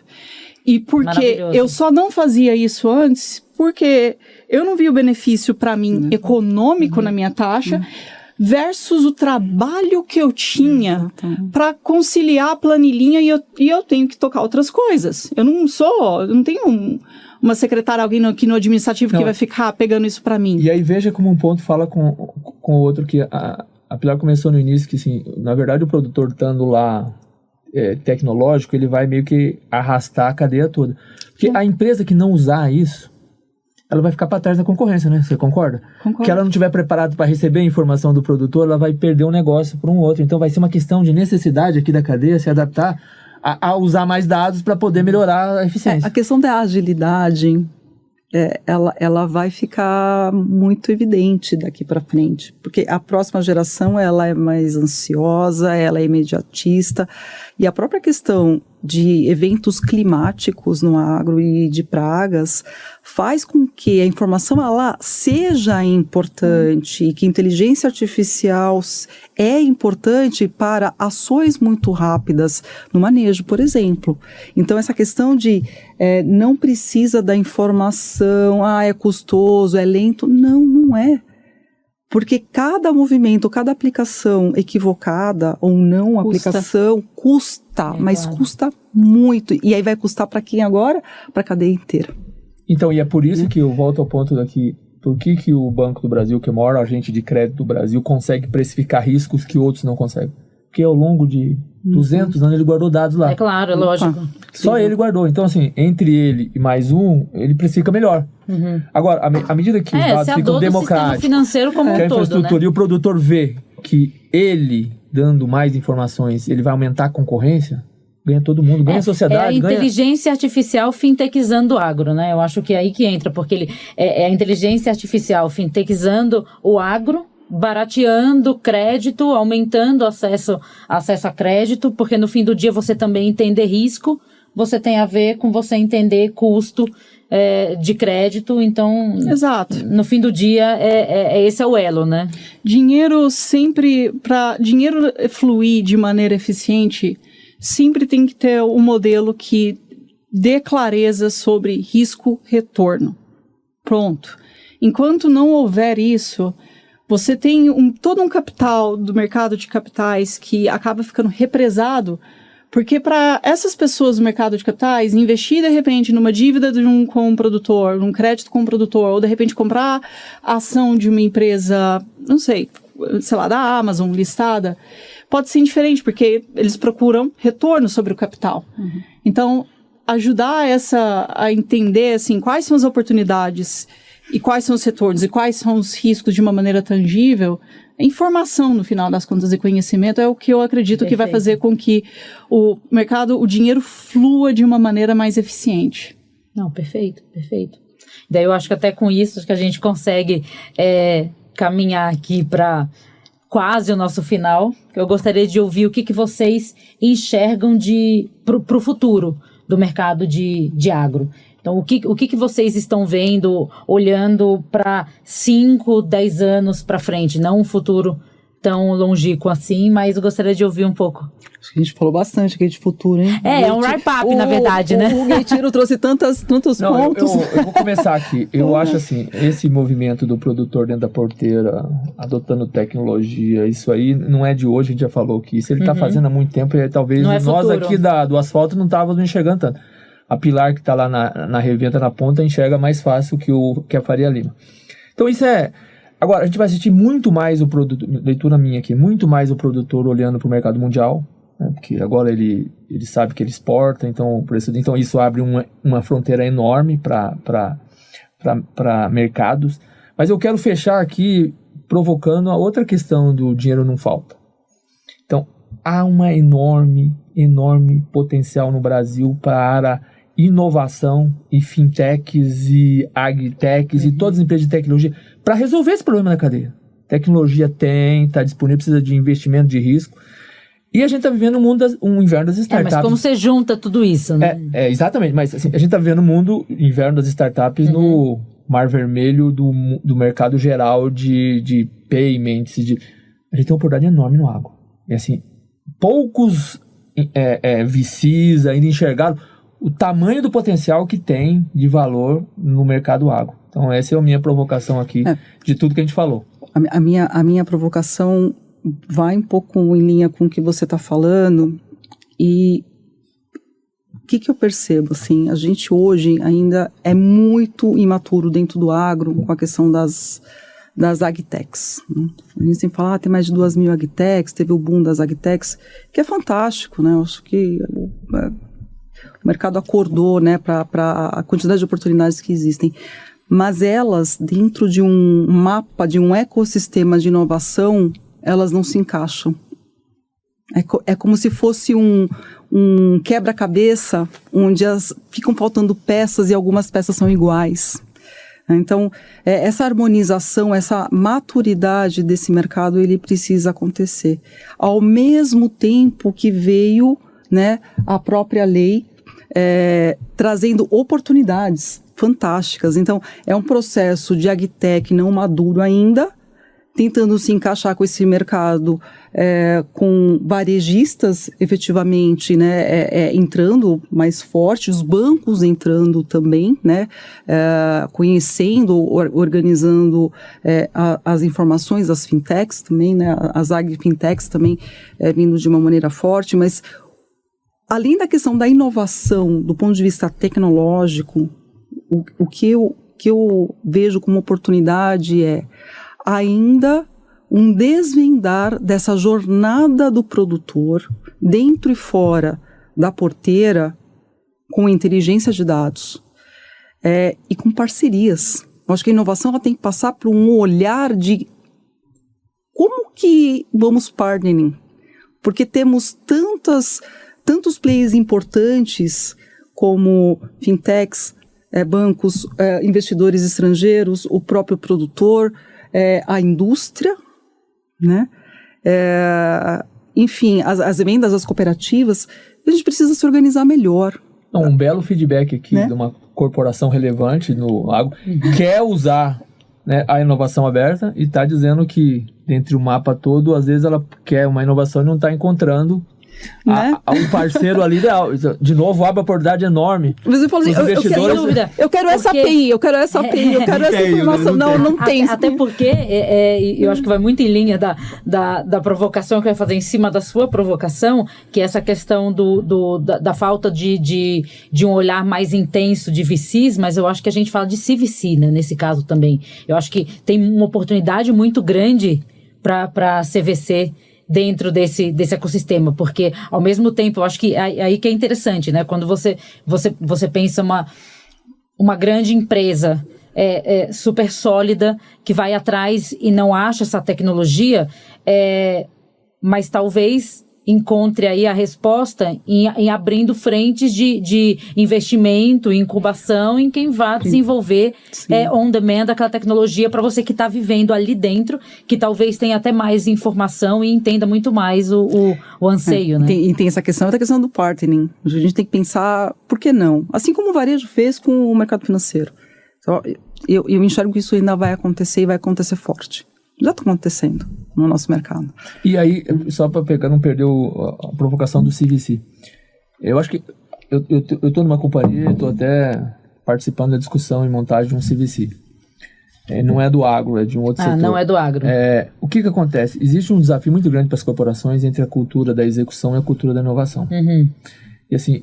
E porque eu só não fazia isso antes, porque eu não vi o benefício para mim econômico na minha taxa, versus o trabalho que eu tinha para conciliar a planilhinha e eu tenho que tocar outras coisas. Eu não tenho uma secretária, alguém aqui no administrativo que vai ficar pegando isso para mim. E aí veja como um ponto fala com o outro, que a Pilar começou no início, que assim, na verdade o produtor estando lá tecnológico, ele vai meio que arrastar a cadeia toda. Porque a empresa que não usar isso, ela vai ficar para trás da concorrência, né? Você concorda? Concordo. Que ela não estiver preparada para receber a informação do produtor, ela vai perder um negócio para um outro. Então vai ser uma questão de necessidade aqui da cadeia se adaptar a usar mais dados para poder melhorar a eficiência. A questão da agilidade, ela vai ficar muito evidente daqui para frente, porque a próxima geração ela é mais ansiosa, ela é imediatista, e a própria questão de eventos climáticos no agro e de pragas faz com que a informação ela seja importante e que a inteligência artificial é importante para ações muito rápidas no manejo, por exemplo. Então, essa questão de não precisa da informação, é custoso, é lento. Não é. Porque cada movimento, cada aplicação equivocada ou não aplicação custa, mas claro, custa muito. E aí vai custar para quem agora? Para a cadeia inteira. Então, e é por isso que eu volto ao ponto daqui, por que o Banco do Brasil, que é o maior agente de crédito do Brasil, consegue precificar riscos que outros não conseguem? Porque ao longo de 200 anos ele guardou dados lá. É claro, é lógico. Só ele guardou. Então, assim, entre ele e mais um, ele precifica melhor. Agora, à medida que os dados ficam democráticos, financeiro como que a infraestrutura todo, né? E o produtor vê que ele, dando mais informações, ele vai aumentar a concorrência, ganha todo mundo, ganha a sociedade. É a inteligência artificial fintechizando o agro, né? Eu acho que é aí que entra, porque ele é a inteligência artificial fintechizando o agro, barateando crédito, aumentando acesso a crédito, porque no fim do dia você também entender risco, você tem a ver com você entender custo de crédito, então... Exato. No fim do dia, esse é o elo, né? Dinheiro sempre, para dinheiro fluir de maneira eficiente, sempre tem que ter um modelo que dê clareza sobre risco-retorno. Pronto. Enquanto não houver isso, você tem todo um capital do mercado de capitais que acaba ficando represado, porque para essas pessoas do mercado de capitais, investir de repente numa dívida com um produtor, num crédito com um produtor, ou de repente comprar a ação de uma empresa, não sei lá, da Amazon listada, pode ser indiferente, porque eles procuram retorno sobre o capital. Então, ajudar a entender assim, quais são as oportunidades e quais são os retornos e quais são os riscos de uma maneira tangível, informação, no final das contas, e conhecimento é o que eu acredito que vai fazer com que o mercado, o dinheiro flua de uma maneira mais eficiente. Não, perfeito. Daí eu acho que até com isso acho que a gente consegue caminhar aqui para quase o nosso final. Eu gostaria de ouvir o que vocês enxergam para o futuro do mercado de agro. Então, o que vocês estão vendo, olhando para 5, 10 anos para frente? Não um futuro tão longínquo assim, mas eu gostaria de ouvir um pouco. Acho que a gente falou bastante aqui de futuro, hein? É um wrap-up, na verdade, né? O Gueitiro trouxe tantos pontos. Eu vou começar aqui. Eu acho assim, esse movimento do produtor dentro da porteira, adotando tecnologia, isso aí não é de hoje, a gente já falou que isso ele está fazendo há muito tempo e talvez nós aqui do asfalto não estávamos enxergando tanto. A Pilar, que está lá na revenda, na ponta, enxerga mais fácil que a Faria Lima. Então, isso é... Agora, a gente vai assistir muito mais o produto, leitura minha aqui, muito mais o produtor olhando para o mercado mundial, né, porque agora ele sabe que ele exporta, então isso abre uma fronteira enorme para mercados. Mas eu quero fechar aqui provocando a outra questão do dinheiro não falta. Então, há uma enorme potencial no Brasil para inovação e fintechs e agritechs e todas as empresas de tecnologia para resolver esse problema na cadeia. Tecnologia está disponível, precisa de investimento de risco. E a gente está vivendo um inverno das startups. Mas como você junta tudo isso, né? Exatamente, mas assim, a gente está vivendo um inverno das startups no mar vermelho do mercado geral de payments. A gente tem uma oportunidade enorme no agro. E assim, poucos VCs ainda enxergaram o tamanho do potencial que tem de valor no mercado agro. Então, essa é a minha provocação aqui de tudo que a gente falou. A minha provocação vai um pouco em linha com o que você está falando e o que eu percebo, assim, a gente hoje ainda é muito imaturo dentro do agro com a questão das agtechs. Né? A gente sempre fala, tem mais de 2.000 agtechs, teve o boom das agtechs, que é fantástico, né? Eu acho que o mercado acordou, né, para a quantidade de oportunidades que existem. mas elas, dentro de um mapa, de um ecossistema de inovação, elas não se encaixam. É como se fosse um quebra-cabeça, onde ficam faltando peças e algumas peças são iguais. Então, essa harmonização, essa maturidade desse mercado, ele precisa acontecer. Ao mesmo tempo que veio, né, a própria lei trazendo oportunidades fantásticas. Então, é um processo de agtech não maduro ainda, tentando se encaixar com esse mercado, com varejistas efetivamente, né, entrando mais forte, os bancos entrando também, né, conhecendo, organizando as informações das fintechs também, né, as agfintechs também vindo de uma maneira forte, mas além da questão da inovação do ponto de vista tecnológico, o que eu vejo como oportunidade ainda um desvendar dessa jornada do produtor, dentro e fora da porteira, com inteligência de dados e com parcerias. Eu acho que a inovação ela tem que passar por um olhar de como que vamos partnering, porque temos tantos players importantes como fintechs, bancos, investidores estrangeiros, o próprio produtor, a indústria, né? Enfim, as vendas, as cooperativas, a gente precisa se organizar melhor. Um belo feedback aqui, né, de uma corporação relevante no agro, quer usar, né, a inovação aberta e está dizendo que, dentre o mapa todo, às vezes ela quer uma inovação e não está encontrando, né, um parceiro ali ideal. De novo, abre a oportunidade enorme. Mas eu falo assim, eu quero essa API, eu quero essa informação. Não tem. Até porque, eu acho que vai muito em linha da provocação que eu ia fazer em cima da sua provocação, que é essa questão da falta de um olhar mais intenso de VCs, mas eu acho que a gente fala de CVC, né, nesse caso também. Eu acho que tem uma oportunidade muito grande para CVC dentro desse ecossistema, porque ao mesmo tempo, eu acho que aí que é interessante, né? Quando você pensa uma grande empresa super sólida, que vai atrás e não acha essa tecnologia, mas talvez encontre aí a resposta em abrindo frentes de investimento, incubação, em quem vá desenvolver on demand aquela tecnologia para você que está vivendo ali dentro, que talvez tenha até mais informação e entenda muito mais o anseio, né? E tem essa questão, da questão do partnering. A gente tem que pensar, por que não? Assim como o varejo fez com o mercado financeiro. Então, eu enxergo que isso ainda vai acontecer e vai acontecer forte. Já está acontecendo no nosso mercado. E aí, só para pegar, não perder a provocação do CVC. Eu acho que eu estou numa companhia, estou até participando da discussão e montagem de um CVC. Não é do agro, é de um outro setor. Não é do agro. O que acontece? Existe um desafio muito grande para as corporações entre a cultura da execução e a cultura da inovação. Uhum.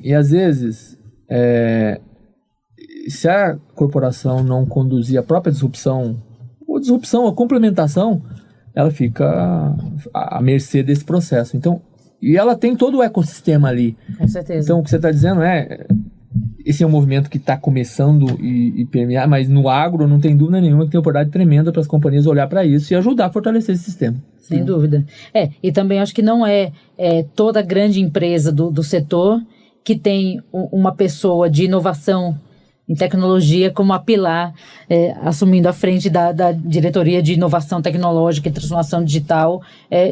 E às vezes, se a corporação não conduzir a própria disrupção, a complementação, ela fica à mercê desse processo. Então, e ela tem todo o ecossistema ali. Com certeza. Então, o que você está dizendo esse é um movimento que está começando e permear, mas no agro não tem dúvida nenhuma que tem oportunidade tremenda para as companhias olhar para isso e ajudar a fortalecer esse sistema. Sem dúvida. E também acho que não é toda grande empresa do setor que tem uma pessoa de inovação em tecnologia como a pilar, assumindo a frente da diretoria de inovação tecnológica e transformação digital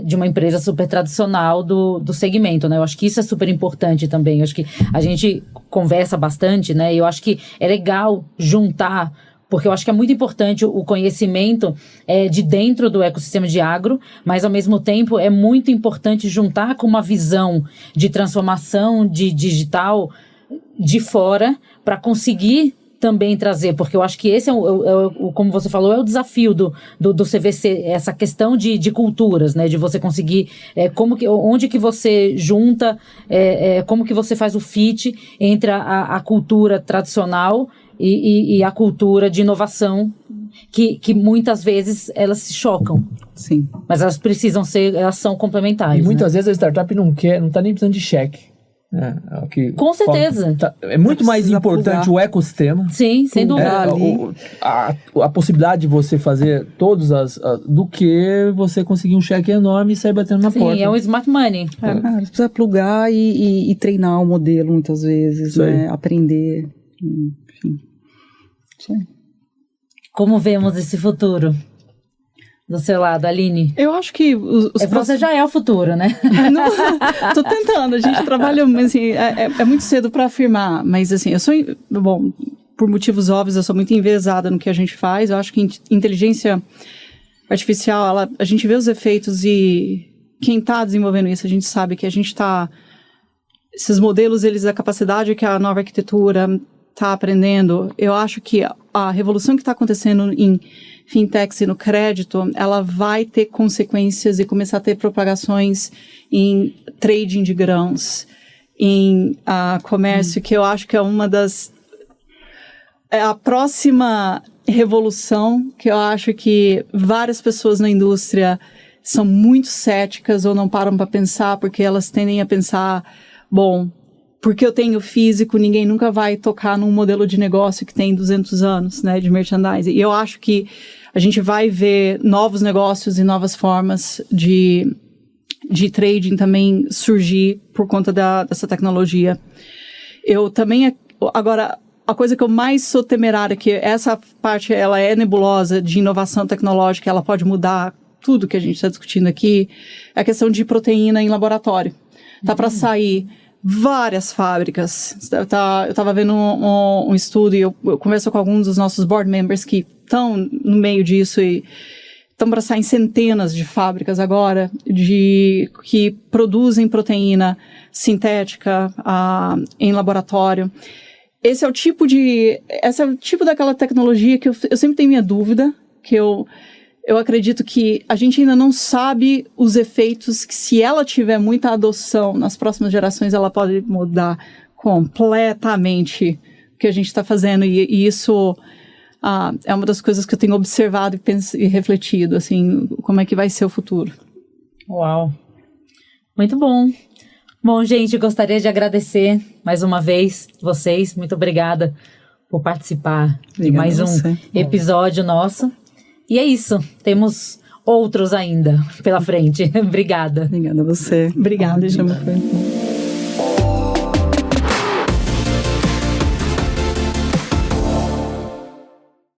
de uma empresa super tradicional do segmento, né? Eu acho que isso é super importante também. Eu acho que a gente conversa bastante, né? E eu acho que é legal juntar, porque eu acho que é muito importante o conhecimento de dentro do ecossistema de agro, mas ao mesmo tempo é muito importante juntar com uma visão de transformação de digital de fora, para conseguir também trazer, porque eu acho que esse como você falou, é o desafio do CVC, essa questão de culturas, né, de você conseguir, onde que você junta, como que você faz o fit entre a cultura tradicional e a cultura de inovação, que muitas vezes elas se chocam. Sim. Mas elas são complementares. E muitas vezes a startup não está nem precisando de cheque. Com certeza. É muito mais Precisa importante plugar. o ecossistema. Sim, sem dúvida. A possibilidade de você fazer todas do que você conseguir um cheque enorme e sair batendo na porta. Sim, é um smart money. Você precisa plugar e treinar o modelo muitas vezes, Isso aí. né? Aprender, enfim. Isso aí. Como vemos esse futuro? Do seu lado, Aline? Eu acho que Você já é o futuro, né? Não, tô tentando, a gente trabalha, assim, é muito cedo para afirmar, mas assim, bom, por motivos óbvios, eu sou muito enviesada no que a gente faz. Eu acho que inteligência artificial, a gente vê os efeitos e quem está desenvolvendo isso, a gente sabe que a gente está... Esses modelos, a capacidade que a nova arquitetura está aprendendo, eu acho que a revolução que está acontecendo em fintechs e no crédito, ela vai ter consequências e começar a ter propagações em trading de grãos, em comércio, que eu acho que é uma das... É a próxima revolução que eu acho que várias pessoas na indústria são muito céticas ou não param para pensar, porque elas tendem a pensar, bom, porque eu tenho físico, ninguém nunca vai tocar num modelo de negócio que tem 200 anos, né, de merchandising. E eu acho que a gente vai ver novos negócios e novas formas de trading também surgir por conta dessa tecnologia. Eu também... Agora, a coisa que eu mais sou temerária, que essa parte ela é nebulosa de inovação tecnológica, ela pode mudar tudo que a gente está discutindo aqui, é a questão de proteína em laboratório. Tá para sair várias fábricas. Eu estava vendo um estudo e eu converso com alguns dos nossos board members que estão no meio disso e estão para sair centenas de fábricas agora que produzem proteína sintética em laboratório. Esse é o tipo daquela tecnologia que eu sempre tenho minha dúvida, que eu acredito que a gente ainda não sabe os efeitos que, se ela tiver muita adoção nas próximas gerações, ela pode mudar completamente o que a gente está fazendo. E isso é uma das coisas que eu tenho observado e refletido, assim, como é que vai ser o futuro. Uau! Muito bom. Bom, gente, gostaria de agradecer mais uma vez vocês. Muito obrigada por participar de mais um episódio nosso. E é isso. Temos outros ainda pela frente. Obrigada. Obrigada a você. Obrigada, gente.